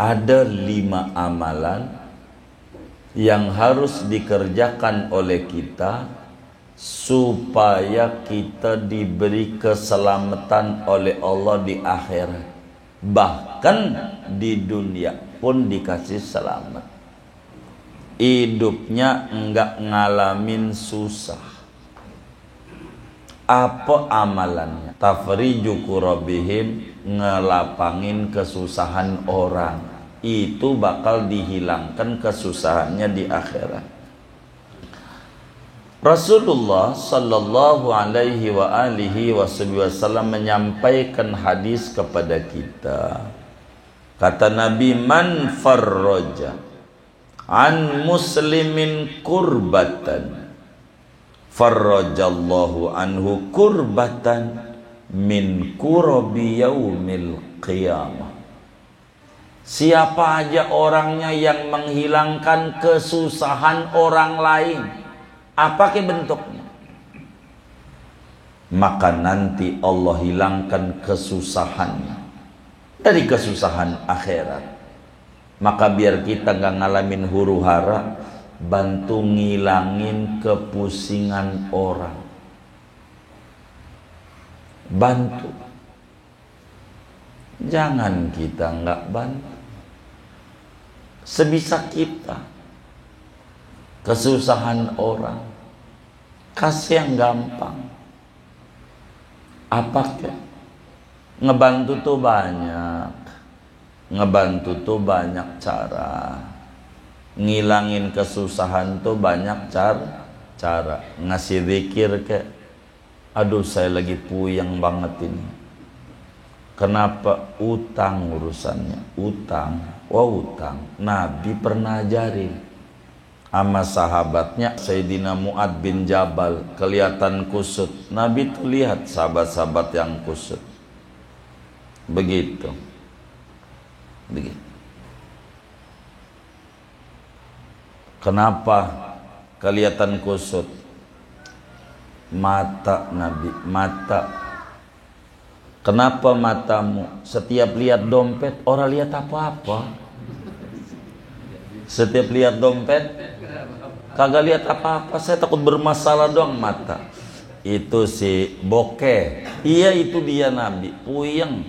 ada 5 amalan yang harus dikerjakan oleh kita supaya kita diberi keselamatan oleh Allah di akhirat. Bahkan di dunia pun dikasih selamat. Hidupnya enggak ngalamin susah. Apa amalannya? Tafriju kurabihim, ngelapangin kesusahan orang. Itu bakal dihilangkan kesusahannya di akhirat. Rasulullah sallallahu alaihi wa alihi wasallam menyampaikan hadis kepada kita. Kata Nabi, man farraja an muslimin kurbatan farrajallahu anhu kurbatan min kurabi yaumil qiyamah. Siapa aja orangnya yang menghilangkan kesusahan orang lain, apa ke bentuknya, maka nanti Allah hilangkan kesusahannya dari kesusahan akhirat. Maka biar kita gak ngalamin huru hara, bantu ngilangin kepusingan orang. Bantu. Jangan kita nggak bantu. Sebisa kita. Kesusahan orang, kasih yang gampang. Apakah ngebantu tuh banyak. Ngebantu tuh banyak cara. Ngilangin kesusahan tuh banyak cara. Ngasih zikir ke, aduh saya lagi puyeng banget ini. Kenapa? Utang urusannya. Utang. Wah utang. Nabi pernah ajarin sama sahabatnya. Sayyidina Mu'ad bin Jabal kelihatan kusut. Nabi tuh lihat sahabat-sahabat yang kusut. Begitu. Kenapa kelihatan kusut? Mata Nabi, mata. Kenapa matamu? Setiap lihat dompet, orang lihat apa-apa. Setiap lihat dompet, kagak lihat apa-apa. Saya takut bermasalah doang mata. Itu si bokeh. Iya itu dia Nabi. Puyeng.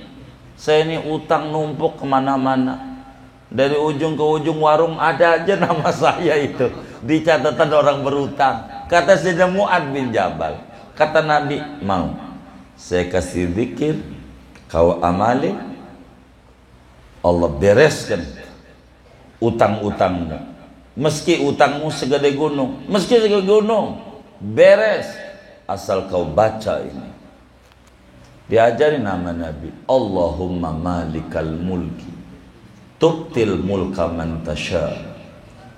Saya ini utang numpuk kemana-mana. Dari ujung ke ujung warung ada aja nama saya itu. Di catatan orang berutang. Kata Sayyidina Mu'ad bin Jabal. Kata Nabi, mau saya kasih zikir, kau amali, Allah bereskan utang-utangmu. Meski utangmu segede gunung, beres asal kau baca ini. Diajari nama Nabi, Allahumma malikal mulki tu'til mulka man tasha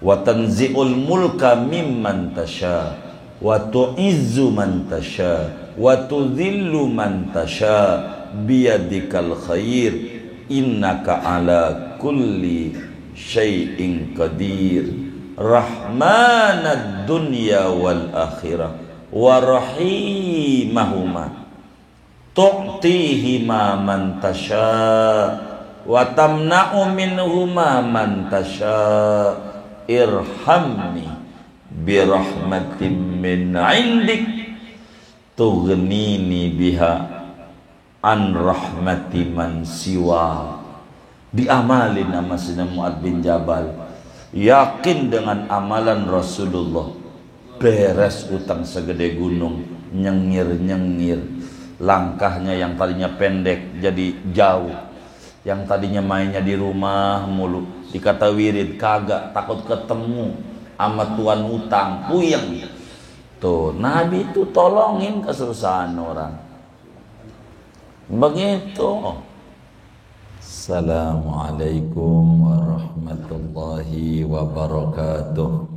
wa tanzi'ul mulka mimman tasha wa tu'izzu man tasha wa tudhillu man tasha biyadikal khair innaka ala kulli syai'in qadir rahmanad dunya wal akhirah wa rahimahuma tu'tihima man tasha wa tamna'u minhuma man tasha irhamni birahmatin min indik tughnini biha an rahmati man siwa. Diamalin nama Sayyidina Mu'ad bin Jabal, yakin dengan amalan Rasulullah, beres utang segede gunung, nyengir-nyengir. Langkahnya yang tadinya pendek jadi jauh, yang tadinya mainnya di rumah mulu, dikata wirid kagak, takut ketemu sama tuan utang, puyeng. Tuh Nabi itu tolongin kesusahan orang. Begitu. Assalamualaikum warahmatullahi wabarakatuh.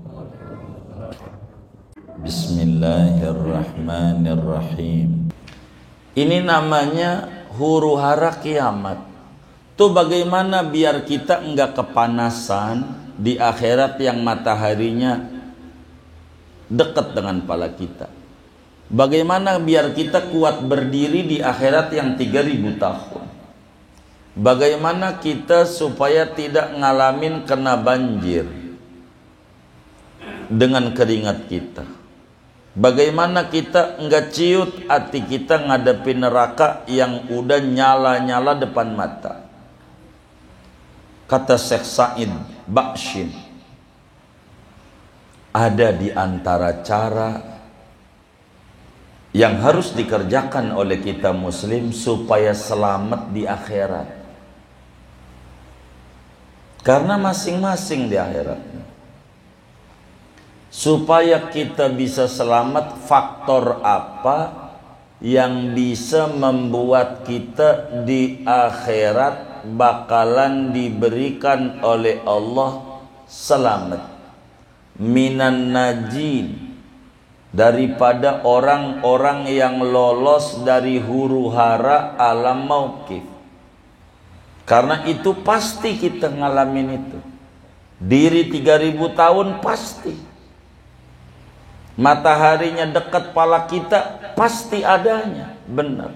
Bismillahirrahmanirrahim. Ini namanya huru hara kiamat. Tuh bagaimana biar kita enggak kepanasan di akhirat yang mataharinya dekat dengan kepala kita. Bagaimana biar kita kuat berdiri di akhirat yang 3000 tahun. Bagaimana kita supaya tidak ngalamin kena banjir dengan keringat kita? Bagaimana kita enggak ciut hati kita ngadepi neraka yang udah nyala-nyala depan mata? Kata Syekh Said Bakshin, ada di antara cara yang harus dikerjakan oleh kita muslim supaya selamat di akhirat. Karena masing-masing di akhirat. Supaya kita bisa selamat, faktor apa yang bisa membuat kita di akhirat bakalan diberikan oleh Allah selamat? Minan najin, daripada orang-orang yang lolos dari huru-hara alam mauqif. Karena itu pasti kita ngalamin itu. Diri 3000 tahun pasti. Mataharinya dekat pala kita pasti adanya, benar.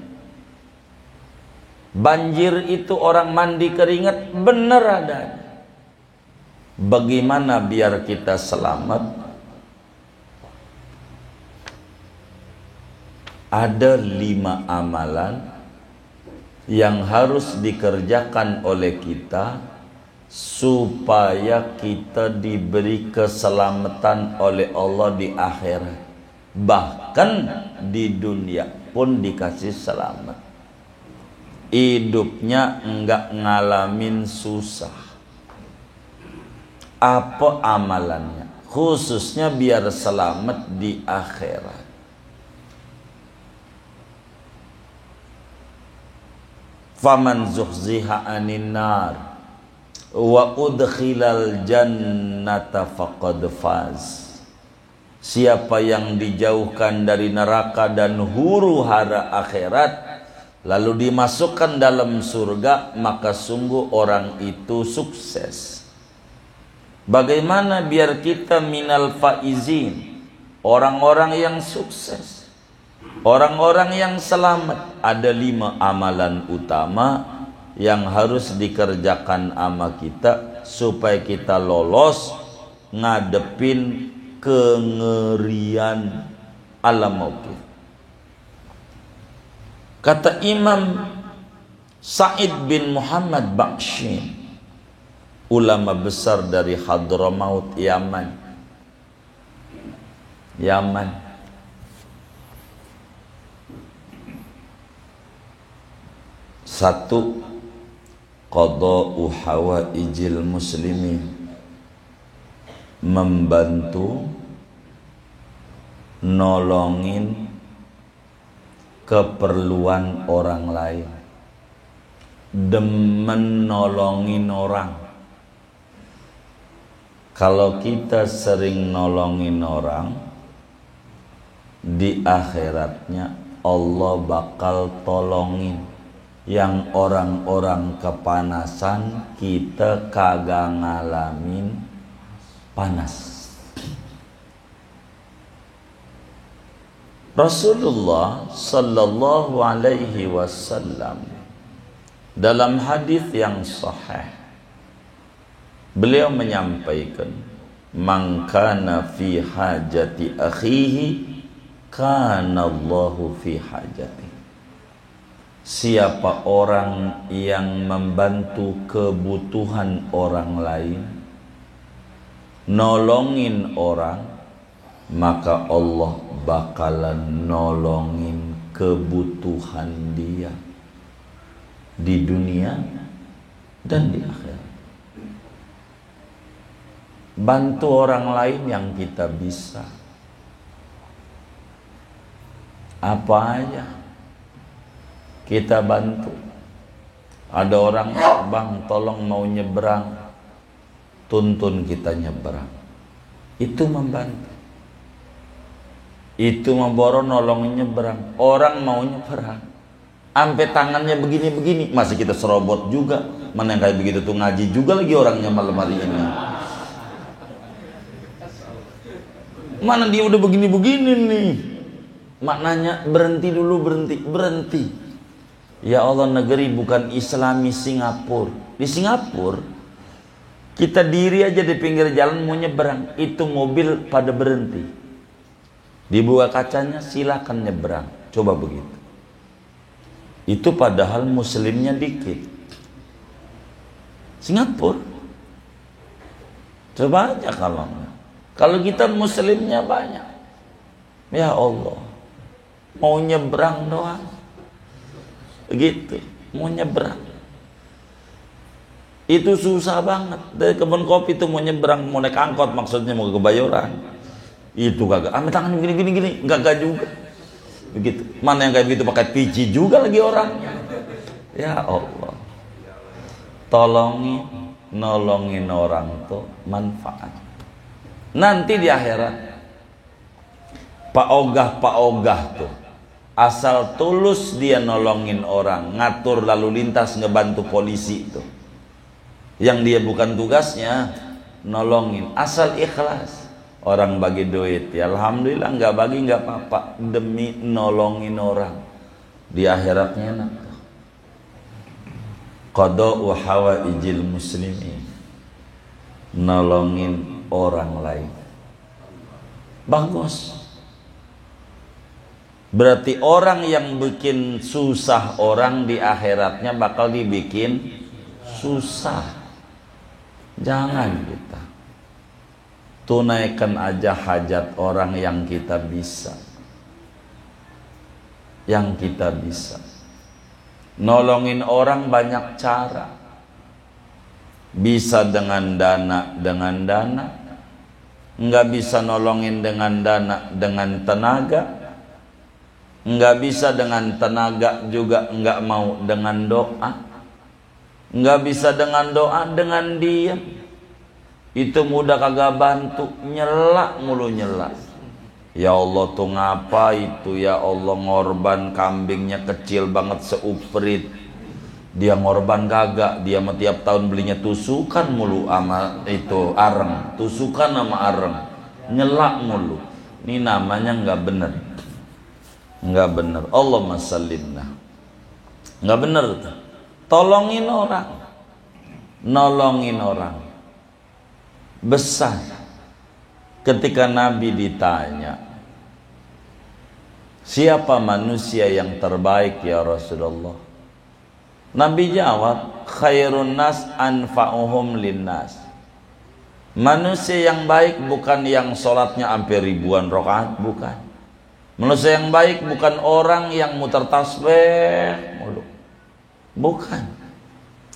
Banjir itu orang mandi keringat, benar adanya. Bagaimana biar kita selamat? Ada 5 amalan yang harus dikerjakan oleh kita supaya kita diberi keselamatan oleh Allah di akhirat. Bahkan di dunia pun dikasih selamat. Hidupnya enggak ngalamin susah. Apa amalannya? Khususnya biar selamat di akhirat. Faman zuhziha anin nar wa udkhilal jannata faqad faz. Siapa yang dijauhkan dari neraka dan huru-hara akhirat lalu dimasukkan dalam surga, maka sungguh orang itu sukses. Bagaimana biar kita minal faizin, orang-orang yang sukses, orang-orang yang selamat? Ada 5 amalan utama yang harus dikerjakan sama kita supaya kita lolos ngadepin kengerian alam mauqif. Kata Imam Said bin Muhammad Bakshin, ulama besar dari Hadramaut, Yaman. Satu, qada'u hawaijil muslimin, membantu nolongin keperluan orang lain, demen nolongin orang. Kalau kita sering nolongin orang, di akhiratnya Allah bakal tolongin. Yang orang-orang kepanasan, kita kagak ngalamin panas. Rasulullah sallallahu alaihi wasallam dalam hadis yang sahih, beliau menyampaikan, man kana fi hajati akhihi kana Allahu fi hajati. Siapa orang yang membantu kebutuhan orang lain, nolongin orang, maka Allah bakalan nolongin kebutuhan dia di dunia dan di akhirat. Bantu orang lain yang kita bisa. Apa aja kita bantu. Ada orang, bang tolong mau nyebrang, tuntun kita nyebrang. Itu membantu. Itu memboro nolong nyebrang. Orang mau nyebrang, sampai tangannya begini-begini, masih kita serobot juga. Mana yang kayak begitu tuh ngaji juga lagi orangnya malam hari ini. Mana dia udah begini-begini nih. Maknanya berhenti dulu, berhenti. Ya Allah, negeri bukan Islami Singapura. Di Singapura kita diri aja di pinggir jalan mau nyebrang, itu mobil pada berhenti, dibuka kacanya, silakan nyebrang. Coba begitu. Itu padahal muslimnya dikit. Singapura coba aja kalau kita muslimnya banyak. Ya Allah, mau nyebrang doang begitu, mau nyebrang itu susah banget. Dari kebun kopi itu mau nyebrang, mau naik angkot, maksudnya mau ke Kebayoran, itu kagak ambil tangan gini enggak juga begitu. Mana yang kayak begitu pakai pici juga lagi orang. Ya Allah, nolongin orang tuh manfaat. Nanti di akhirat Pak Ogah tuh asal tulus dia nolongin orang, ngatur lalu lintas, ngebantu polisi itu, yang dia bukan tugasnya nolongin, asal ikhlas. Orang bagi duit, ya alhamdulillah, nggak bagi nggak apa-apa, demi nolongin orang. Di akhiratnya enak. Qada'u hawaijil muslimin, nolongin orang lain. Bagus. Berarti orang yang bikin susah orang di akhiratnya bakal dibikin susah. Jangan kita. Tunaikan aja hajat orang yang kita bisa. Yang kita bisa. Nolongin orang banyak cara. Bisa dengan dana. Nggak bisa nolongin dengan dana, dengan tenaga. Nggak bisa dengan tenaga juga nggak mau dengan doa. Nggak bisa dengan doa, dengan diam. Itu mudah kagak bantu, nyela mulu nyela. Ya Allah tuh ngapa itu, ya Allah, ngorban kambingnya kecil banget seuprit. Dia ngorban kagak, dia mah tiap tahun belinya tusukan mulu sama itu areng, tusukan sama areng, nyela mulu. Ini namanya nggak bener. Nggak bener. Allahumma sallimna. Nggak bener tuh. Tolongin orang, nolongin orang. Besar ketika Nabi ditanya, siapa manusia yang terbaik ya Rasulullah? Nabi jawab, khairun nas anfa'uhum linnas. Manusia yang baik bukan yang sholatnya hampir ribuan rakaat, bukan. Manusia yang baik bukan orang yang muter tasbih mulu, bukan.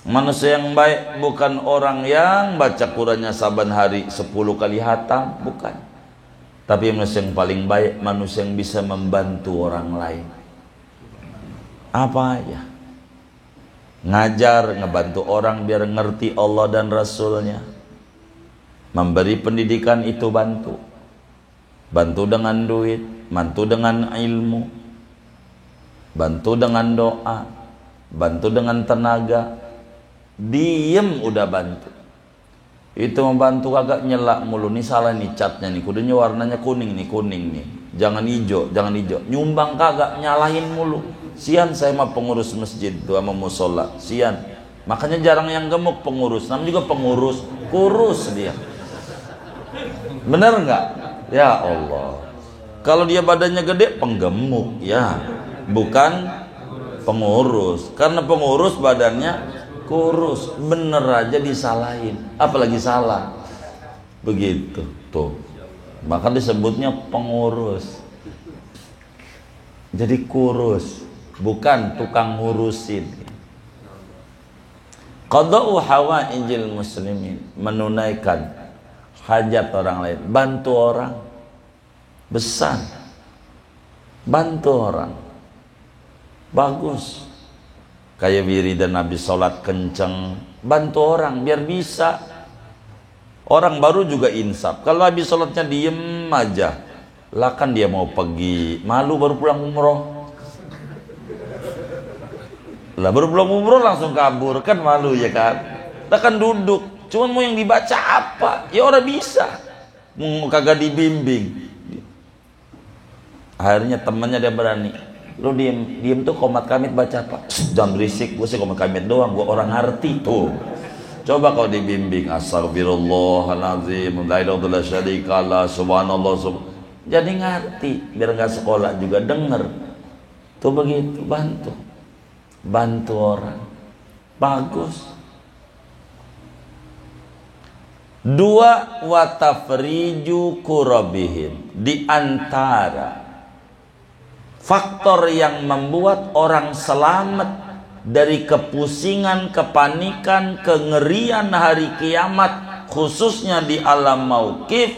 Manusia yang baik bukan orang yang baca Qur'annya saban hari 10 kali hatam, bukan. Tapi manusia yang paling baik, manusia yang bisa membantu orang lain. Apa aja. Ngajar, ngebantu orang biar ngerti Allah dan Rasulnya. Memberi pendidikan itu bantu. Bantu dengan duit, bantu dengan ilmu, bantu dengan doa, bantu dengan tenaga. Diem udah bantu. Itu membantu kagak nyelak mulu. Nih salah nih catnya nih, kudunya warnanya kuning nih, jangan hijau, nyumbang kagak, nyalahin mulu. Sian saya mah pengurus masjid tuh sama musola, sian. Makanya jarang yang gemuk pengurus, namanya juga pengurus, kurus dia. Bener nggak? Ya Allah, kalau dia badannya gede penggemuk ya, bukan pengurus. Karena pengurus badannya kurus, bener aja disalahin, apalagi salah. Begitu tuh, maka disebutnya pengurus. Jadi kurus, bukan tukang ngurusin. Qada'u hawaijil muslimin, menunaikan hajat orang lain, bantu orang. Besar, bantu orang, bagus. Kayak wiridan Nabi sholat kenceng, bantu orang biar bisa. Orang baru juga insaf. Kalau Nabi sholatnya diem aja, lah kan dia mau pergi, malu baru pulang umroh. Lah baru pulang umroh langsung kabur, kan malu ya kan. Lah kan duduk, cuman mau yang dibaca apa? Ya orang bisa, mau kagak dibimbing. Akhirnya temannya dia berani, Lu diem tuh komat kamit baca apa? Jangan berisik, gue sih komat kamit doang, gue orang ngerti tuh. Coba kau dibimbing, astagfirullahaladzim, la ilaha illallah syarikalah, subhanallah, jadi ngerti, biar nggak sekolah juga denger. Tuh begitu, bantu orang, bagus. Dua, watafriju kurabihim, di antara faktor yang membuat orang selamat dari kepusingan, kepanikan, kengerian hari kiamat, khususnya di alam mauqif,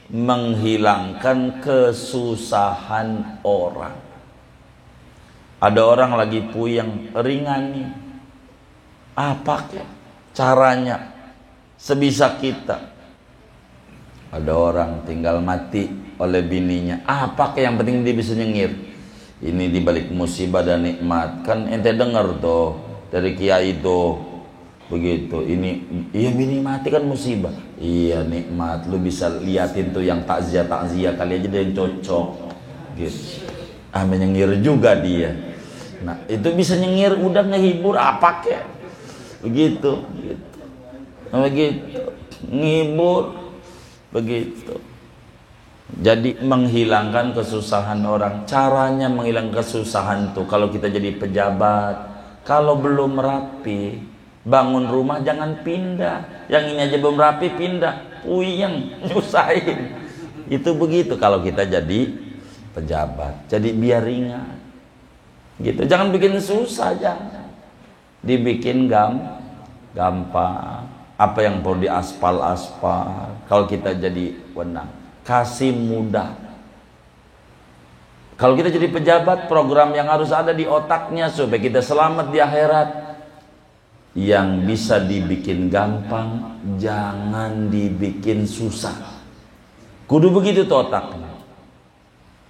menghilangkan kesusahan orang. Ada orang lagi puyeng, ringani. Apa caranya? Sebisa kita. Ada orang tinggal mati oleh bininya. Apa yang penting dia bisa nyengir? Ini dibalik musibah dan nikmat. Kan ente dengar tuh dari kiai itu begitu. Ini iya bini mati kan musibah. Iya nikmat. Lu bisa liatin tuh yang takziah kali aja dia yang cocok. Gitu. Menyengir juga dia. Nah itu bisa nyengir, udah ngehibur apa kek? Begitu. Begitu. Ngibur. Begitu. Jadi menghilangkan kesusahan orang. Caranya menghilangkan kesusahan tuh kalau kita jadi pejabat, kalau belum rapi, bangun rumah jangan pindah. Yang ini aja belum rapi pindah, puyeng, nyusahin. Itu begitu kalau kita jadi pejabat. Jadi biar ringan. Gitu. Jangan bikin susah, jangan. Dibikin gampang. Apa yang perlu diaspal-aspal. Kalau kita jadi wenang. Kasih mudah. Kalau kita jadi pejabat, program yang harus ada di otaknya supaya kita selamat di akhirat, yang bisa dibikin gampang, jangan dibikin susah. Kudu begitu tuh otaknya.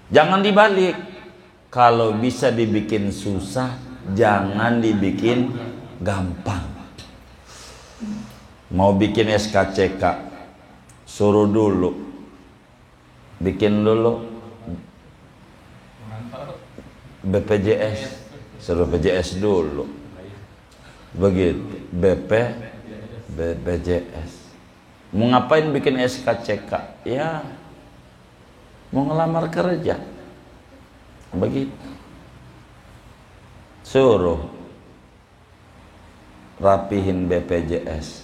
Jangan dibalik. Kalau bisa dibikin susah, jangan dibikin gampang. Mau bikin SKCK, suruh dulu. Bikin dulu BPJS, suruh BPJS dulu. Begitu, BPJS. Mau ngapain bikin SKCK? Ya, mau ngelamar kerja. Begitu. Suruh rapihin BPJS.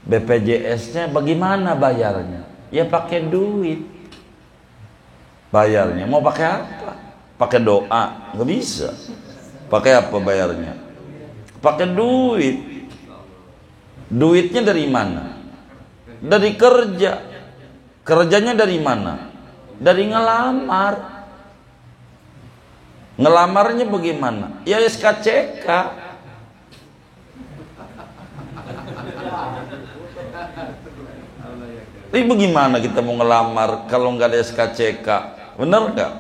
BPJS-nya bagaimana bayarnya? Ya pakai duit. Bayarnya mau pakai apa? Pakai doa? Nggak bisa. Pakai apa bayarnya? Pakai duit. Duitnya dari mana? Dari kerja. Kerjanya dari mana? Dari ngelamar. Ngelamarnya bagaimana? Ya SKCK. Tapi bagaimana kita mau ngelamar kalau nggak ada SKCK? Bener nggak?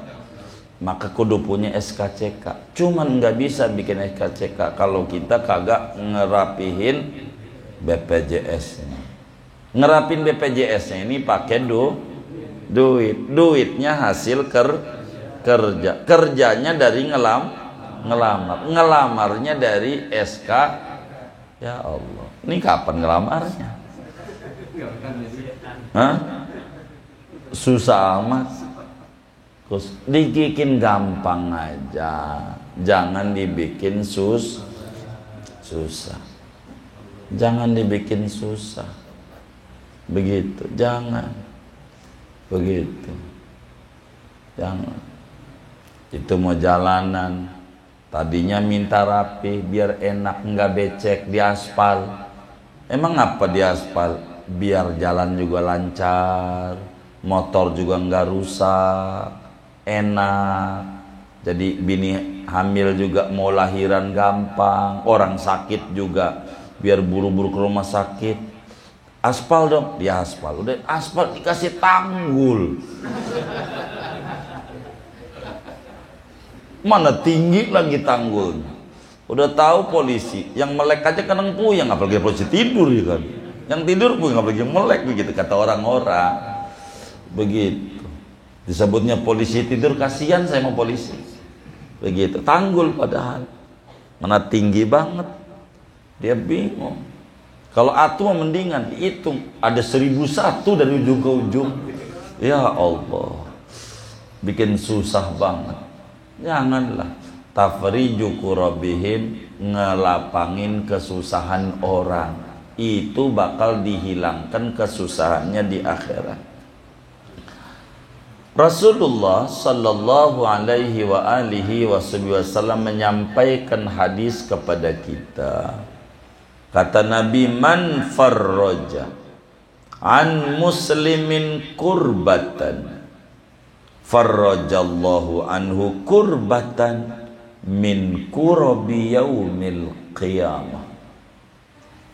Maka kudu punya SKCK. Cuman nggak bisa bikin SKCK kalau kita kagak ngerapihin BPJS-nya. Ngerapin BPJS-nya ini pakai duit. Duitnya hasil kerja. Kerjanya dari ngelamar. Ngelamarnya dari SK. Ya Allah. Ini kapan ngelamarnya? Hah? Susah amat. Dibikin gampang aja, jangan dibikin susah. Jangan dibikin susah. Begitu, jangan. Begitu. Jangan. Itu mau jalanan, tadinya minta rapi biar enak, nggak becek di aspal. Emang apa di aspal? Biar jalan juga lancar, motor juga nggak rusak, enak. Jadi bini hamil juga mau lahiran gampang, orang sakit juga biar buru-buru ke rumah sakit. Aspal dong, di aspal. Udah aspal dikasih tanggul. Mana tinggi lagi tanggulnya. Udah tahu polisi, yang melek aja kadang puyeng, apalagi polisi tidur ya kan. Yang tidur puyeng apalagi melek begitu kata orang-orang. Begitu. Disebutnya polisi tidur, kasihan saya mau polisi. Begitu, tanggul padahal. Mana tinggi banget. Dia bingung. Kalau atu mendingan dihitung, ada 1001 dari ujung ke ujung. Ya Allah, bikin susah banget. Janganlah tafriju kurabihim, ngelapangin kesusahan orang. Itu bakal dihilangkan kesusahannya di akhirat. Rasulullah sallallahu alaihi wa alihi wasallam menyampaikan hadis kepada kita. Kata Nabi, man farraja an muslimin kurbatan farrajallahu anhu kurbatan min kurabi yaumil qiyamah.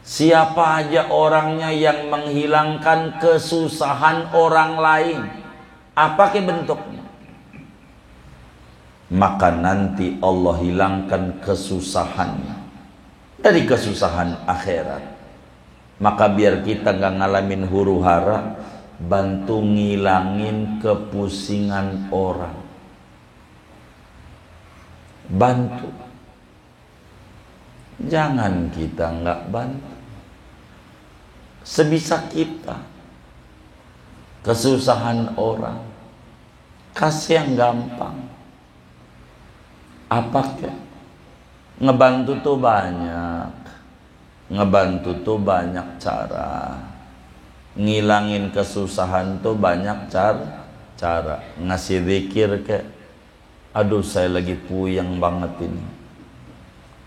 Siapa aja orangnya yang menghilangkan kesusahan orang lain, apa ke bentuknya, maka nanti Allah hilangkan kesusahannya dari kesusahan akhirat. Maka biar kita gak ngalamin huru hara, bantu ngilangin kepusingan orang. Bantu. Jangan kita gak bantu. Sebisa kita. Kesusahan orang, kasih yang gampang. Apakah ngebantu tuh banyak, ngebantu tuh banyak cara, ngilangin kesusahan tuh banyak cara. Ngasih zikir ke, aduh saya lagi puyeng banget ini.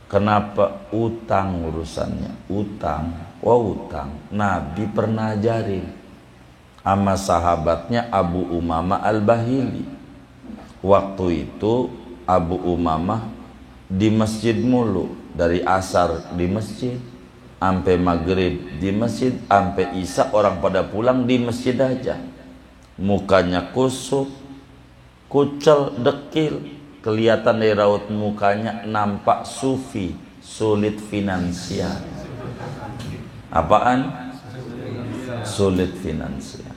Kenapa? Utang urusannya, utang. Wah utang, Nabi pernah ajarin sama sahabatnya Abu Umamah Al-Bahili. Waktu itu Abu Umamah di masjid mulu, dari asar di masjid, sampai maghrib di masjid, sampai isya orang pada pulang di masjid aja. Mukanya kusut, kucel, dekil, kelihatan dari raut mukanya nampak sufi, sulit finansial. Apaan? Sulit finansial.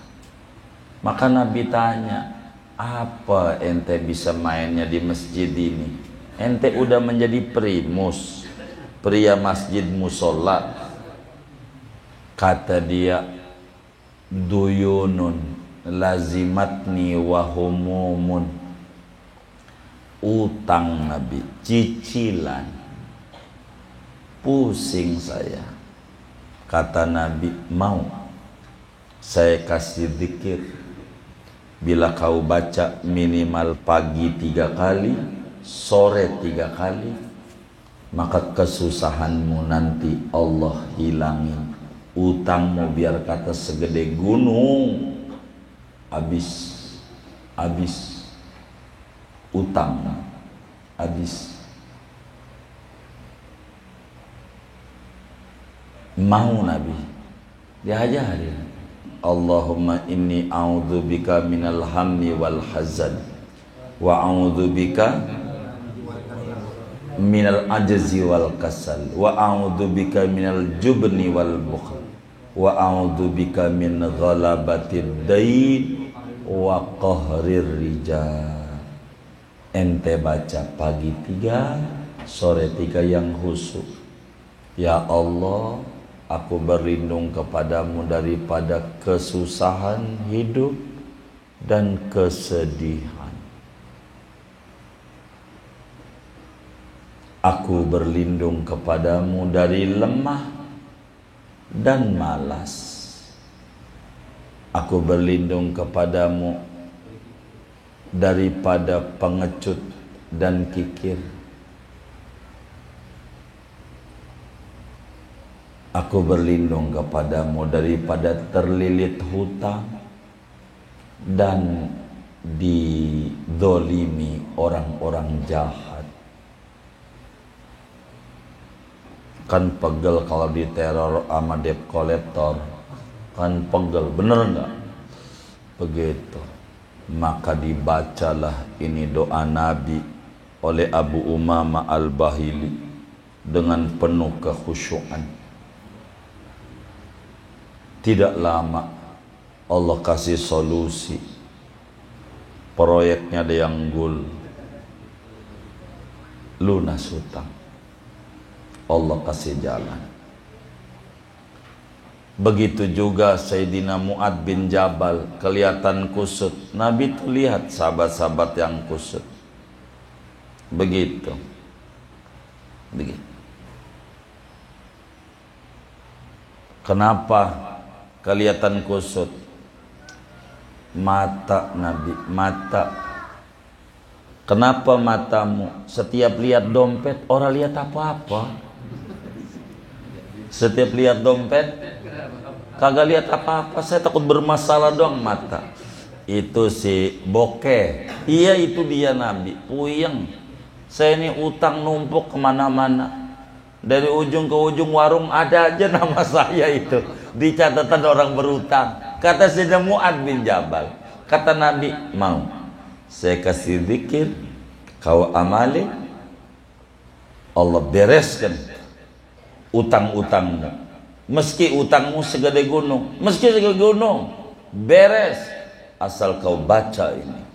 Maka Nabi tanya, apa ente bisa mainnya di masjid ini? Ente udah menjadi primus, pria masjid musola. Kata dia, duyunun lazimatni wahumumun. Utang Nabi, cicilan, pusing saya. Kata Nabi, mau saya kasih zikir. Bila kau baca minimal pagi 3 kali, sore 3 kali, maka kesusahanmu nanti Allah hilangin. Utangmu biar kata segede gunung, habis utang, habis. Mau Nabi diajarin, Allahumma inni a'udzubika minal hammi wal hazan wa a'udzubika minal ajzi wal kasal wa a'udzubika minal jubni wal bukhl wa a'udzubika min ghalabatid dain wa qahrir rijal. Ente baca pagi 3, sore 3 yang khusyuk. Ya Allah, aku berlindung kepadamu daripada kesusahan hidup dan kesedihan. Aku berlindung kepadamu dari lemah dan malas. Aku berlindung kepadamu daripada pengecut dan kikir. Aku berlindung kepadamu daripada terlilit hutang dan dizolimi orang-orang jahat. Kan pegel kalau diteror sama debt collector, kan pegel, bener nggak? Begitu. Maka dibacalah ini doa Nabi oleh Abu Umamah Al-Bahili dengan penuh kekhusyuan. Tidak lama Allah kasih solusi. Proyeknya ada yang gul. lunas hutang. Allah kasih jalan. Begitu juga Sayyidina Mu'ad bin Jabal, kelihatan kusut. Nabi tuh lihat sahabat-sahabat yang kusut. Begitu. Kenapa kelihatan kusut? Mata Nabi, mata. Kenapa matamu? Setiap lihat dompet, orang lihat apa-apa. Setiap lihat dompet, kagak lihat apa-apa. Saya takut bermasalah doang mata. Itu si bokeh. Iya, itu dia Nabi. Puyeng. Saya ini utang numpuk kemana-mana. Dari ujung ke ujung warung ada aja nama saya itu di catatan orang berutang. Kata Sayyidina Mu'ad bin Jabal, kata Nabi, mau saya kasih zikir, kau amali, Allah bereskan utang-utangmu. Meski utangmu segede gunung, meski segede gunung, beres asal kau baca ini.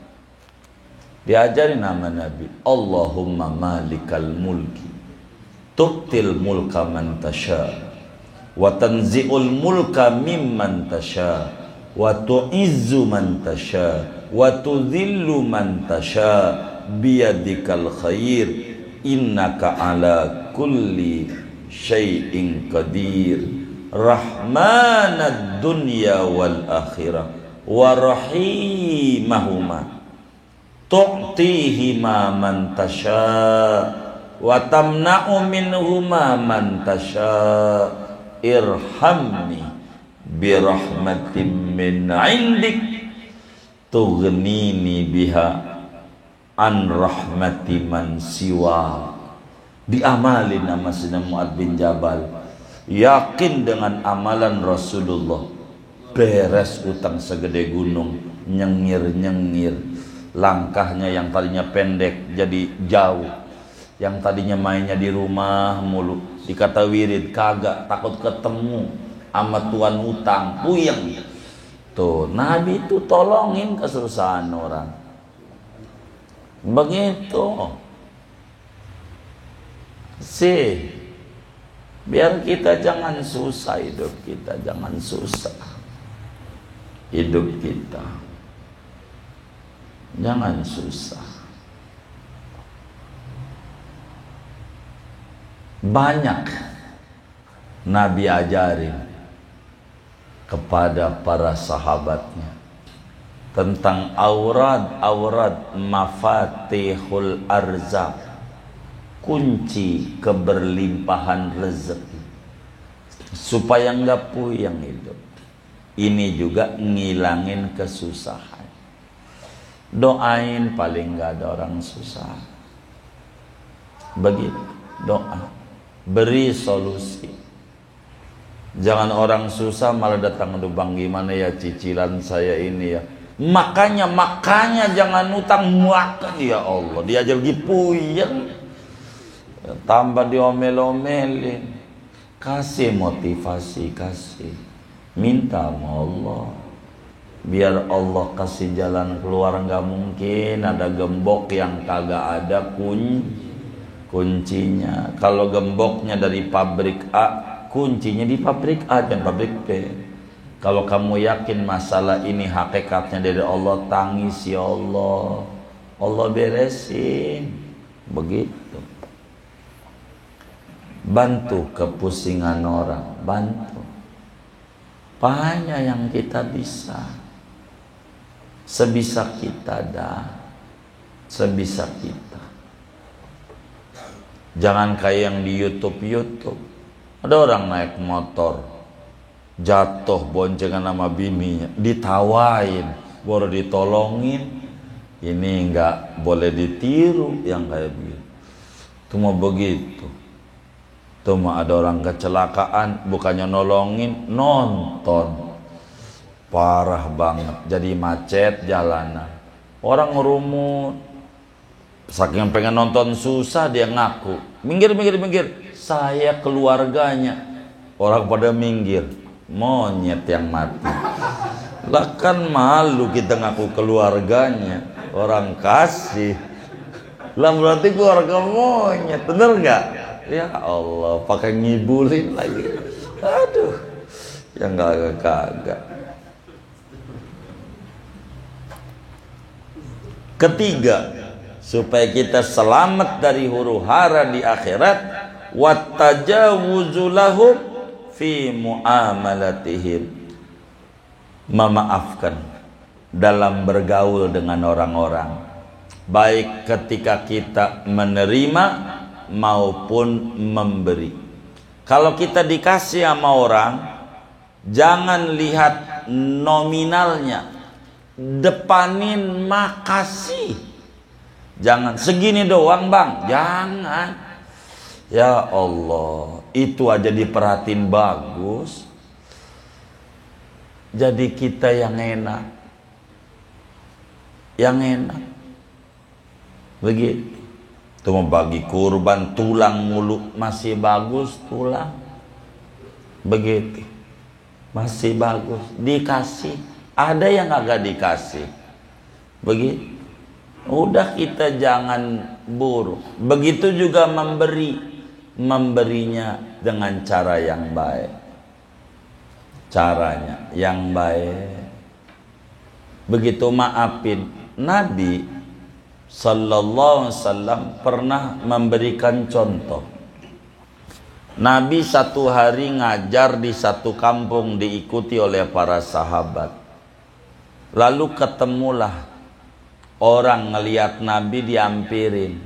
Diajari nama Nabi, Allahumma malikal mulki tu'til mulka man tasha wa tanzi'ul mulka mimman tasha wa tu'izzu man tasha wa tudhillu man tasha biyadikal khair innaka ala kulli syai'in qadir rahmanad dunya wal akhirah wa rahimahuma tu'tihima man tasha wa tamna'u minhuma man tasha irhamni birahmatin min 'indik tughnini biha an rahmati man siwa. Diamalin nama Sayyidina Mu'ad bin Jabal, yakin dengan amalan Rasulullah, beres utang segede gunung, nyengir-nyengir. Langkahnya yang tadinya pendek jadi jauh, yang tadinya mainnya di rumah mulu, dikata wirid kagak, takut ketemu sama tuan utang, puyeng. Tuh Nabi itu tolongin kesusahan orang. Begitu sih, biar kita jangan susah, hidup kita jangan susah, hidup kita jangan susah. Banyak Nabi ajarin kepada para sahabatnya tentang aurat mafatihul arzak, kunci keberlimpahan rezeki, supaya enggak puyeng hidup. Ini juga ngilangin kesusahan. Doain paling enggak ada orang susah. Begitu, doa. Beri solusi. Jangan orang susah malah datang ke Bang, gimana ya cicilan saya ini ya. Makanya jangan utang makan, ya Allah. Diajar lagi puyeng. Tambah diomel-omelin. Kasih motivasi, kasih. Minta sama Allah. Biar Allah kasih jalan keluar. Nggak mungkin ada gembok yang kagak ada kuncinya. Kalau gemboknya dari pabrik A, kuncinya di pabrik A dan pabrik B. Kalau kamu yakin masalah ini hakikatnya dari Allah, tangis ya Allah, Allah beresin. Begitu. Bantu kepusingan orang, bantu. Banyak yang kita bisa. Sebisa kita dah, sebisa kita. Jangan kayak yang di YouTube. Ada orang naik motor, jatuh boncengan sama bininya, ditawain, baru ditolongin. Ini nggak boleh ditiru yang kayak begitu. Cuma begitu. Cuma ada orang kecelakaan, bukannya nolongin, nonton. Parah banget, jadi macet jalanan. Orang ngerumut, saking pengen nonton susah dia ngaku, minggir. Saya keluarganya. Orang pada minggir, monyet yang mati. Lah kan malu kita ngaku keluarganya, orang kasih. Lah berarti keluarga monyet, bener nggak? Ya Allah, pakai ngibulin lagi. Aduh, yang kagak. Ketiga, supaya kita selamat dari huru-hara di akhirat, wattajawuzu lahum fi muamalatihim, memaafkan dalam bergaul dengan orang-orang, baik ketika kita menerima maupun memberi. Kalau kita dikasih sama orang, jangan lihat nominalnya, depanin makasih. Jangan segini doang bang, jangan. Ya Allah, itu aja diperhatiin bagus. Jadi kita yang enak, begitu. Tuh mau bagi kurban tulang mulu masih bagus, tulang begitu masih bagus, dikasih. Ada yang agak dikasih, begitu. Udah kita jangan buruk. Begitu juga memberinya dengan cara yang baik. Caranya yang baik. Begitu maafin. Nabi Sallallahu Alaihi Wasallam pernah memberikan contoh. Nabi satu hari ngajar di satu kampung, diikuti oleh para sahabat. Lalu ketemulah orang ngelihat Nabi, diampirin.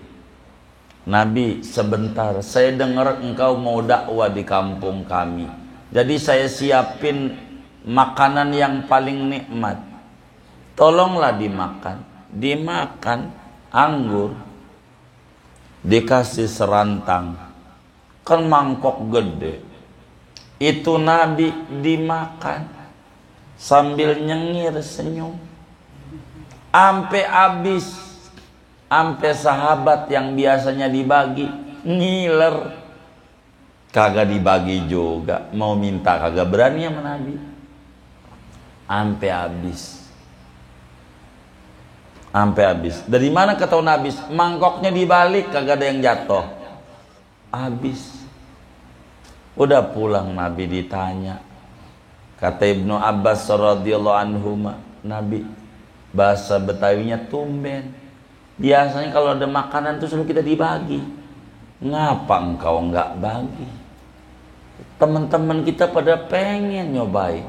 Nabi, sebentar, saya dengar engkau mau dakwah di kampung kami. Jadi saya siapin makanan yang paling nikmat. Tolonglah dimakan. Dimakan anggur, dikasih serantang, kan mangkok gede. Itu Nabi dimakan sambil nyengir senyum, ampe habis, ampe sahabat yang biasanya dibagi ngiler, kagak dibagi juga, mau minta kagak berani sama Nabi, ampe habis. Sampai habis. Dari mana ketahuan habis? Mangkoknya dibalik, kagak ada yang jatuh. Habis. Udah pulang Nabi ditanya. Kata Ibnu Abbas radhiyallahu anhu, Nabi, bahasa Betawinya tumben. Biasanya kalau ada makanan tuh selalu kita dibagi. Ngapa engkau enggak bagi? Teman-teman kita pada pengen nyobain.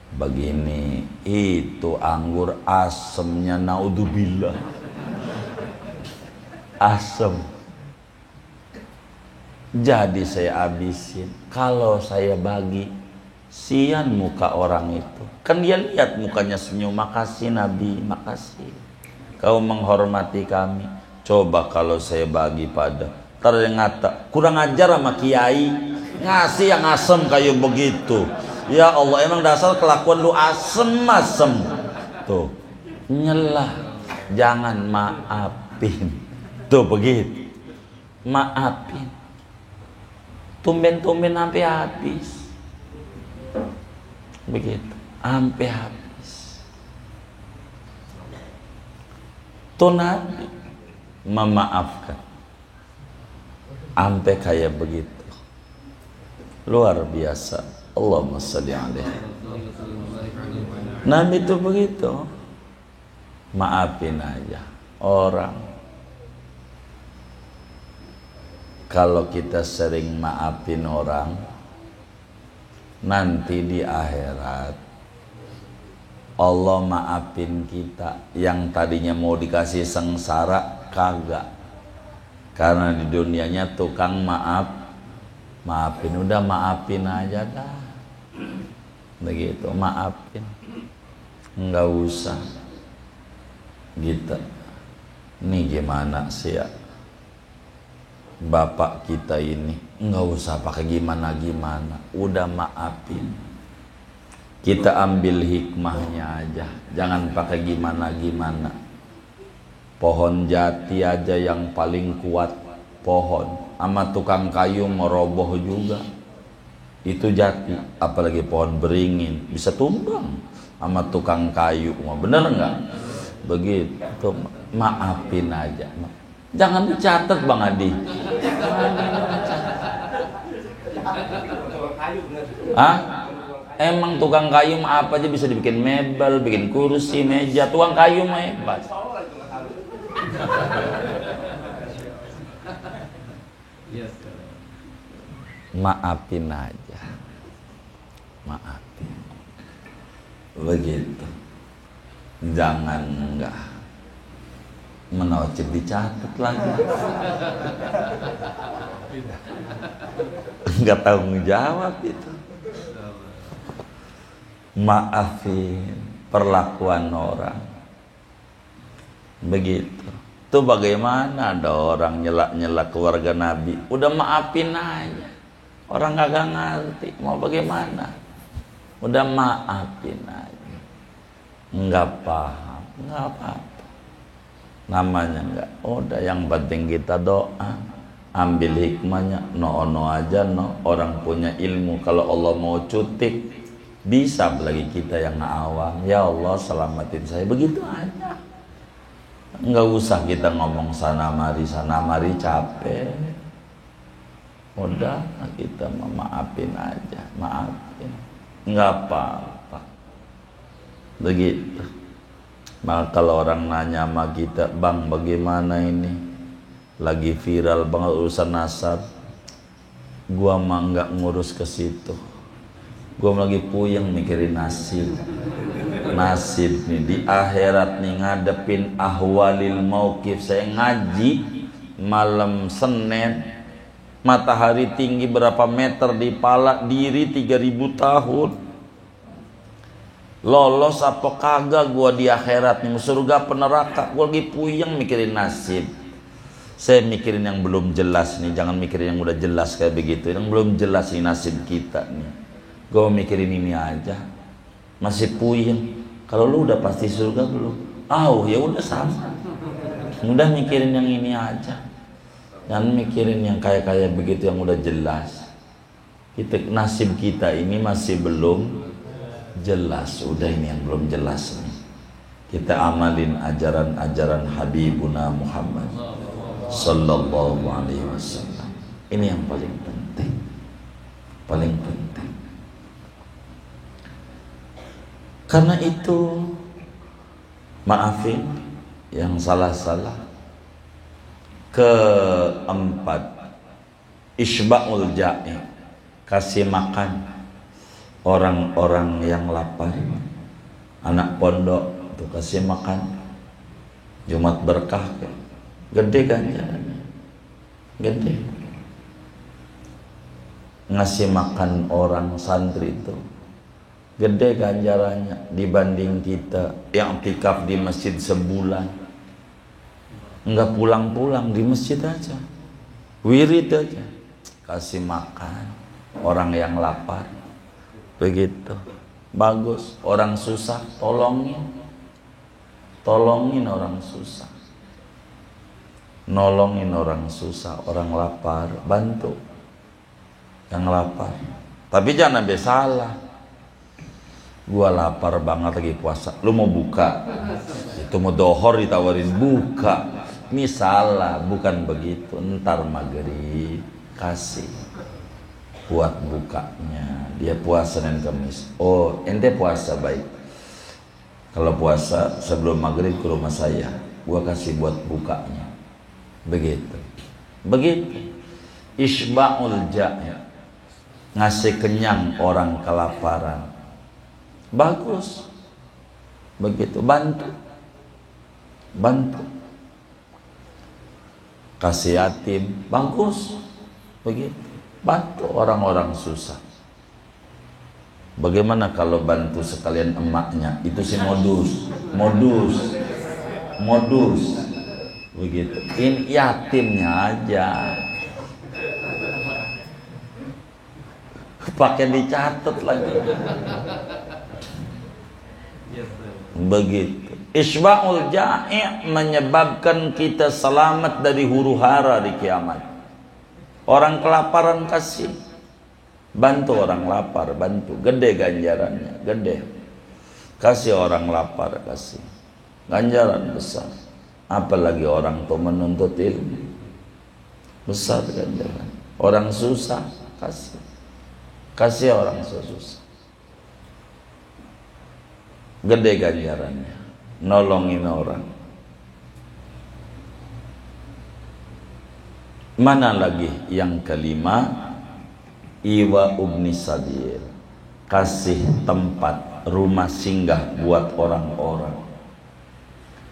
Begini, itu anggur asemnya, naudzubillah, asem. Jadi saya habisin. Kalau saya bagi, sian muka orang itu. Kan dia lihat mukanya senyum, makasih Nabi, makasih. Kau menghormati kami. Coba kalau saya bagi pada, ntar dia ngata, kurang ajar sama kiai, ngasih yang asem kayak begitu. Ya Allah, emang dasar kelakuan lu asem-asem. Tuh, nyelah. Jangan maafin. Tuh begitu. Maafin. Tumben-tumben sampai habis. Begitu. Sampai habis. Tuh Nabi memaafkan. Sampai kayak begitu. Luar biasa. Allahumma sholli alaihi. Nabi itu begitu. Maafin aja orang. Kalau kita sering maafin orang, nanti di akhirat Allah maafin kita. Yang tadinya mau dikasih sengsara, kagak. Karena di dunianya tukang maafin, udah maafin aja dah. Begitu, maafin, nggak usah gitu. Ini gimana sih ya, bapak kita ini nggak usah pakai gimana, udah maafin. Kita ambil hikmahnya aja, jangan pakai gimana. Pohon jati aja yang paling kuat pohon, sama tukang kayu meroboh juga. Itu jati, apalagi pohon beringin bisa tumbang sama tukang kayu. Bener nggak? Begitu, maafin aja. Jangan dicatat Bang Adi. Hah? Emang tukang kayu mah apa aja bisa dibikin mebel, bikin kursi, meja. Tukang kayu mah hebat. Maafin aja. Maafin. Begitu. Jangan enggak menocip dicatat lagi. Enggak tanggung jawab itu. Maafin perlakuan orang. Begitu. Itu bagaimana ada orang nyelak-nyelak keluarga Nabi. Udah maafin aja. Orang kagak ngerti mau bagaimana. Udah maafin aja. Enggak paham, enggak apa-apa. Namanya enggak. Udah yang penting kita doa. Ambil hikmahnya. No aja no. Orang punya ilmu. Kalau Allah mau cutik, bisa lagi kita yang awam. Ya Allah selamatin saya. Begitu aja. Enggak usah kita ngomong sana mari capek. Udah kita maafin aja. Maafin. Enggak apa-apa. Begitu. Maka kalau orang nanya sama kita, Bang bagaimana ini? Lagi viral banget urusan nasab. Gua mah enggak ngurus ke situ. Gua lagi puyeng mikirin nasib. Nasib nih di akhirat nih ngadepin ahwalil mauqif. Saya ngaji malam Senin, matahari tinggi berapa meter di pala diri 3000 tahun. Lolos apa kagak gua di akhirat nih, surga apa neraka? Gua lagi puyeng mikirin nasib. Saya mikirin yang belum jelas nih, jangan mikirin yang udah jelas kayak begitu. Yang belum jelas nih nasib kita nih. Gua mikirin ini aja. Masih puyeng. Kalau lu udah pasti surga belum? Ya udah sama. Udah mikirin yang ini aja. Jangan mikirin yang kayak begitu yang udah jelas. Nasib kita ini masih belum jelas. Udah ini yang belum jelas nih. Kita amalin ajaran-ajaran Habibuna Muhammad sallallahu alaihi wasallam. Ini yang paling penting. Paling penting. Karena itu maafin yang salah-salah. Keempat, isba'ul ja'i, kasih makan orang-orang yang lapar. Anak pondok tuh kasih makan. Jumat berkah gede ganjarannya. Gede. Ngasih makan orang santri itu gede ganjarannya dibanding kita yang iktikaf di masjid sebulan. Enggak pulang-pulang di masjid aja. Wirid aja. Kasih makan orang yang lapar. Begitu. Bagus. Orang susah tolongin. Tolongin orang susah. Nolongin orang susah, orang lapar, bantu yang lapar. Tapi jangan sampai salah. Gua lapar banget lagi puasa. Lu mau buka? Itu mau dohor ditawarin buka. Ini salah, bukan begitu. Ntar maghrib kasih buat bukanya. Dia puasa Senin Kamis. Oh, ente puasa baik. Kalau puasa sebelum maghrib ke rumah saya, gua kasih buat bukanya. Begitu. Begitu. Isba'ul ja'i. Ngasih kenyang orang kelaparan. Bagus. Begitu, bantu. Bantu. Kasih yatim, bagus. Begitu. Bantu orang-orang susah. Bagaimana kalau bantu sekalian emaknya? Itu sih modus. Begitu. Ini yatimnya aja. Pakai dicatat lagi. Begitu. Isba'ul ja'i menyebabkan kita selamat dari huru-hara di kiamat. Orang kelaparan kasih. Bantu orang lapar, bantu. Gede ganjarannya, gede. Kasih orang lapar, kasih. Ganjaran besar. apalagi orang tua menuntut ilmu. Besar ganjaran. Orang susah kasih orang susah, gede ganjarannya. Nolongin orang. Mana lagi yang kelima? Iwa ubni sadir, kasih tempat rumah singgah buat orang-orang.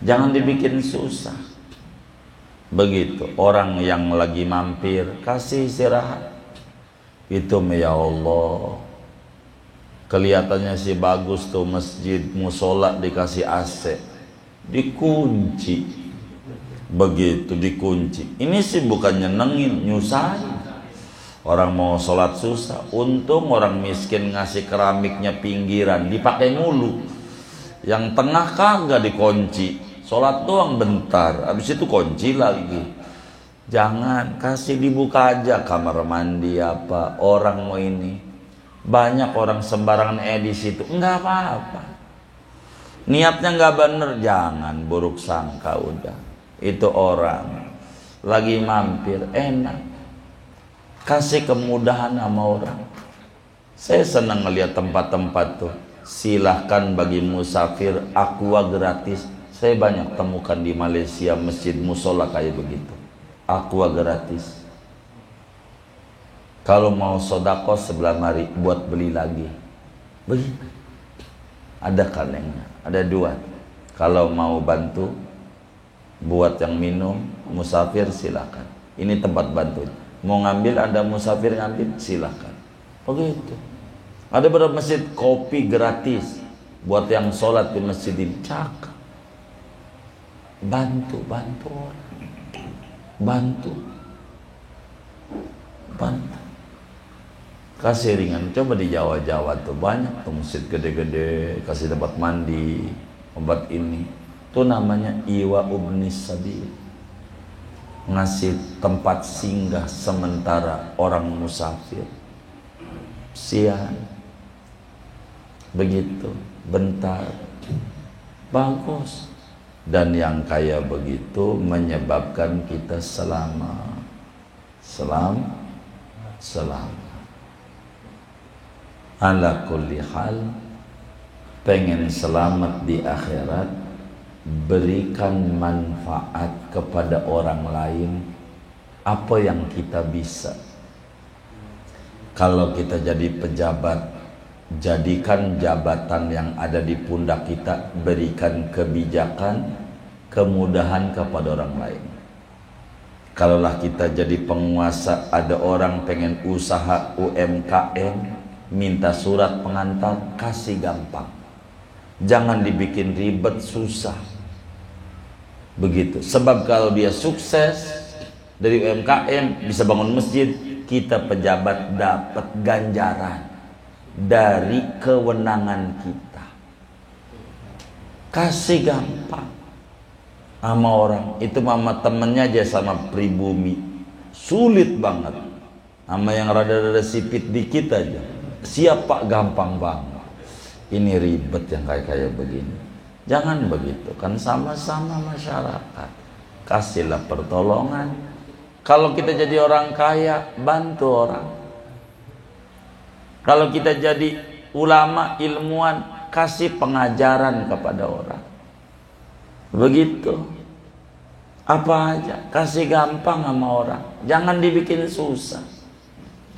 Jangan dibikin susah. Begitu orang yang lagi mampir, kasih istirahat. Itu ya Allah, kelihatannya sih bagus tuh masjid, musola dikasih AC, dikunci. Begitu dikunci. Ini sih bukan nyenengin, nyusahin. Orang mau sholat susah. Untung orang miskin ngasih keramiknya pinggiran, dipakai mulu. Yang tengah kagak dikunci, sholat doang bentar, habis itu kunci lagi. Jangan, kasih dibuka aja kamar mandi apa. Orang mau ini, banyak orang sembarangan di situ, enggak apa-apa. Niatnya enggak bener, jangan buruk sangka udah. Itu orang lagi mampir, enak, kasih kemudahan sama orang. Saya senang ngeliat tempat-tempat tuh. Silahkan bagi musafir aqua gratis. Saya banyak temukan di Malaysia masjid musola kayak begitu, aqua gratis. Kalau mau sodako sebelah mari buat beli lagi, begitu. Ada kalengnya, ada dua. Kalau mau bantu buat yang minum musafir silakan. Ini tempat bantu. Mau ngambil, ada musafir ngambil silakan. Begitu. Ada beberapa masjid kopi gratis buat yang sholat di masjid ini. Cakep. Bantu orang. Bantu. Kasih ringan. Coba di Jawa tuh banyak tuh masjid gede-gede, kasih tempat mandi, obat ini. Itu namanya iwa ubnis sabil, ngasih tempat singgah sementara orang musafir. Sian begitu, bentar, bagus. Dan yang kayak begitu menyebabkan kita selamat. Ala kulli hal, pengen selamat di akhirat, berikan manfaat kepada orang lain apa yang kita bisa. Kalau kita jadi pejabat, jadikan jabatan yang ada di pundak kita, berikan kebijakan, kemudahan kepada orang lain. Kalaulah kita jadi penguasa, ada orang pengen usaha UMKM, minta surat pengantar, kasih gampang. Jangan dibikin ribet, susah. Begitu. Sebab kalau dia sukses dari UMKM, bisa bangun masjid, kita pejabat dapat ganjaran dari kewenangan kita. Kasih gampang sama orang. Itu mama temennya aja sama pribumi, sulit banget. Sama yang rada-rada sipit dikit aja, siapa gampang banget. Ini ribet yang kayak begini. Jangan begitu, kan sama-sama masyarakat. Kasihlah pertolongan. Kalau kita jadi orang kaya, bantu orang. Kalau kita jadi ulama, ilmuwan, kasih pengajaran kepada orang. Begitu. Apa aja, kasih gampang sama orang. Jangan dibikin susah.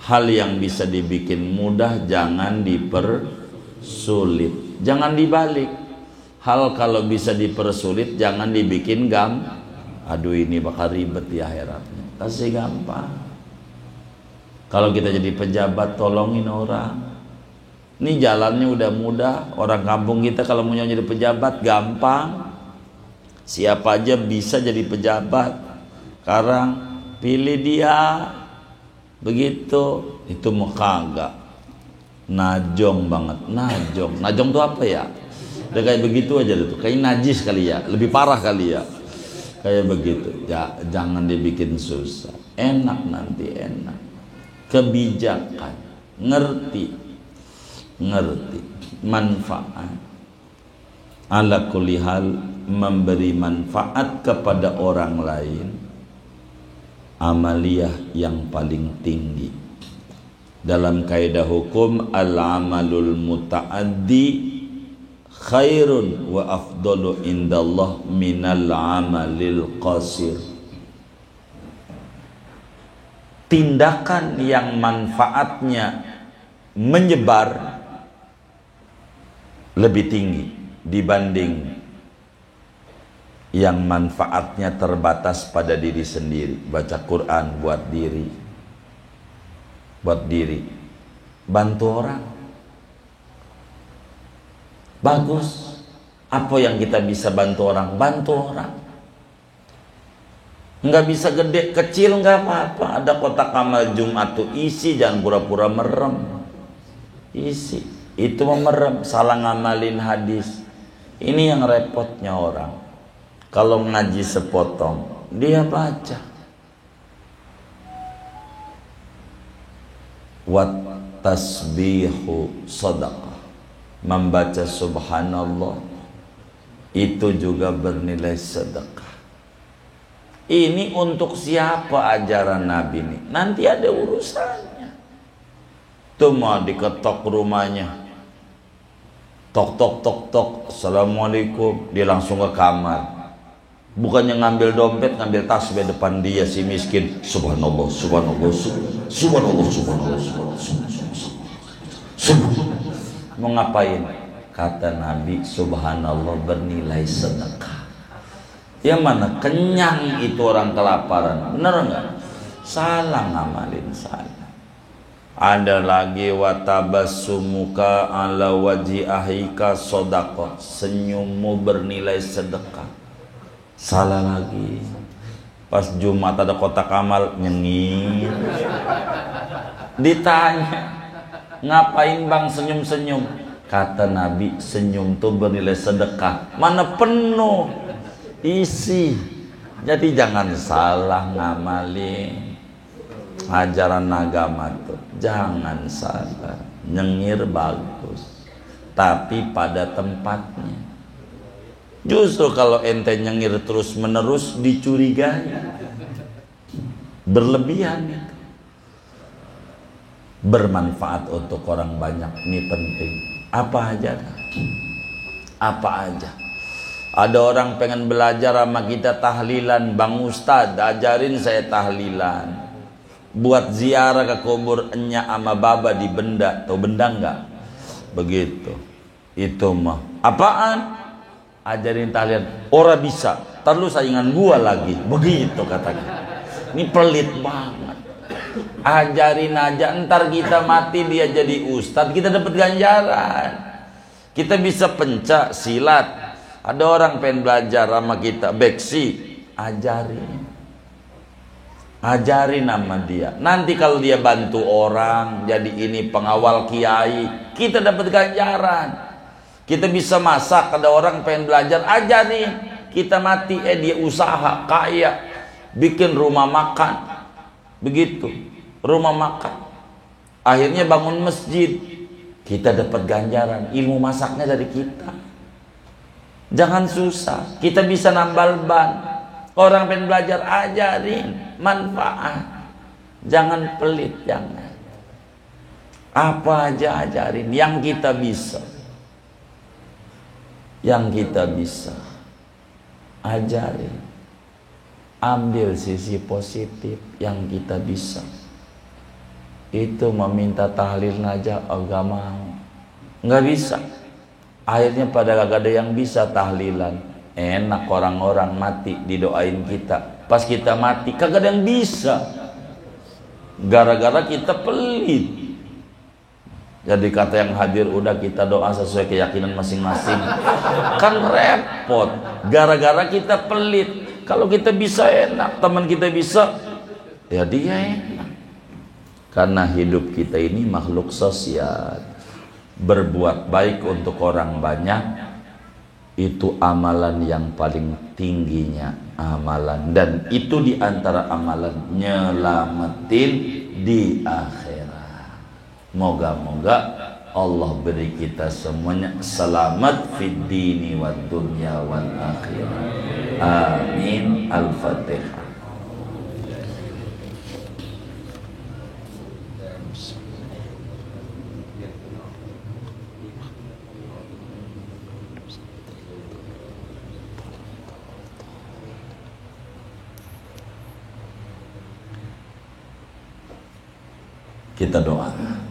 Hal yang bisa dibikin mudah, jangan dipersulit. Jangan dibalik. Hal kalau bisa dipersulit, jangan dibikin aduh ini bakal ribet di akhiratnya. Kasih gampang. Kalau kita jadi pejabat, tolongin orang. Ini jalannya udah mudah. Orang kampung kita kalau mau jadi pejabat gampang. Siapa aja bisa jadi pejabat. Sekarang pilih dia. Begitu. Itu mau kagak. Najong banget. Najong tuh apa ya? Udah kayak begitu aja tuh, kayak najis kali ya, lebih parah kali ya, kayak begitu. Ya, jangan dibikin susah, enak nanti enak. Kebijakan, ngerti manfaat. Ala kulli hal, memberi manfaat kepada orang lain, amaliyah yang paling tinggi. Dalam kaidah hukum, al-amalul muta'addi khairun wa afdalu indallah minal amalil qasir. Tindakan yang manfaatnya menyebar lebih tinggi dibanding yang manfaatnya terbatas pada diri sendiri. Baca Quran buat diri, bantu orang, bagus. Apa yang kita bisa bantu orang? Bantu orang. Nggak bisa gede kecil nggak apa-apa. Ada kotak amal Jumat tuh, isi, jangan pura-pura merem. Isi, itu memerem, salah ngamalin hadis. Ini yang repotnya orang. Kalau ngaji sepotong, dia baca. Wat tasbihu sadaqah. Membaca subhanallah itu juga bernilai sedekah. Ini untuk siapa ajaran Nabi ini? Nanti ada urusannya. Tuh mau diketok rumahnya. Tok tok tok tok. Assalamualaikum. Dia langsung ke kamar. Bukannya ngambil dompet, ngambil tasbih depan dia si miskin. Subhanallah, subhanallah, subhanallah, subhanallah, subhanallah. Mau ngapain? Kata Nabi, subhanallah bernilai sedekah. Yang mana kenyang itu orang kelaparan. Bener enggak? Salah ngamalin, salah. Ada lagi watabassumuka ala wajhi ahika sodaqah. Senyummu bernilai sedekah. Salah lagi. Pas Jumat ada kotak amal, nyengir. Ditanya, ngapain bang senyum-senyum? Kata Nabi, senyum tuh bernilai sedekah. Mana penuh, isi. Jadi jangan salah ngamalin ajaran agama tuh. Jangan salah. Nyengir bagus, tapi pada tempatnya. Justru kalau ente nyengir terus menerus dicurigai, berlebihan. Bermanfaat untuk orang banyak ini penting. Apa aja, apa aja. Ada orang pengen belajar sama kita tahlilan, Bang Ustadz ajarin saya tahlilan. Buat ziarah ke kubur enya sama baba di Benda. Tahu Benda enggak? Begitu. Itu mah apaan? Ajarin tahlilan. Ora bisa, terlalu saingan gua lagi. Begitu katakan. Ini pelit banget. Ajarin aja, ntar kita mati dia jadi ustadz, kita dapat ganjaran. Kita bisa pencak silat. Ada orang pengen belajar sama kita beksi, ajarin sama dia. Nanti kalau dia bantu orang jadi ini pengawal kiai, kita dapat ganjaran. Kita bisa masak, ada orang pengen belajar, ajarin. Kita mati dia usaha kaya, bikin rumah makan. Begitu, rumah makan. Akhirnya bangun masjid, kita dapat ganjaran. Ilmu masaknya dari kita. Jangan susah, kita bisa nambal ban. Orang pengen belajar, ajarin manfaat. Jangan pelit, jangan. Apa aja ajarin yang kita bisa. Yang kita bisa ajarin. Ambil sisi positif yang kita bisa. Itu meminta tahlil aja enggak mau, nggak bisa. Akhirnya pada gak ada yang bisa tahlilan. Enak orang-orang mati didoain kita. Pas kita mati kagak ada yang bisa. Gara-gara kita pelit. Jadi kata yang hadir, udah kita doa sesuai keyakinan masing-masing. Kan repot. Gara-gara kita pelit. Kalau kita bisa enak, teman kita bisa, ya dia enak. Karena hidup kita ini makhluk sosial. Berbuat baik untuk orang banyak, itu amalan yang paling tingginya amalan. Dan itu diantara amalan nyelamatin di akhirat. Moga-moga Allah beri kita semuanya selamat fid dini wad dunya wal akhirah. Amin. Al-Fatihah. Kita doa.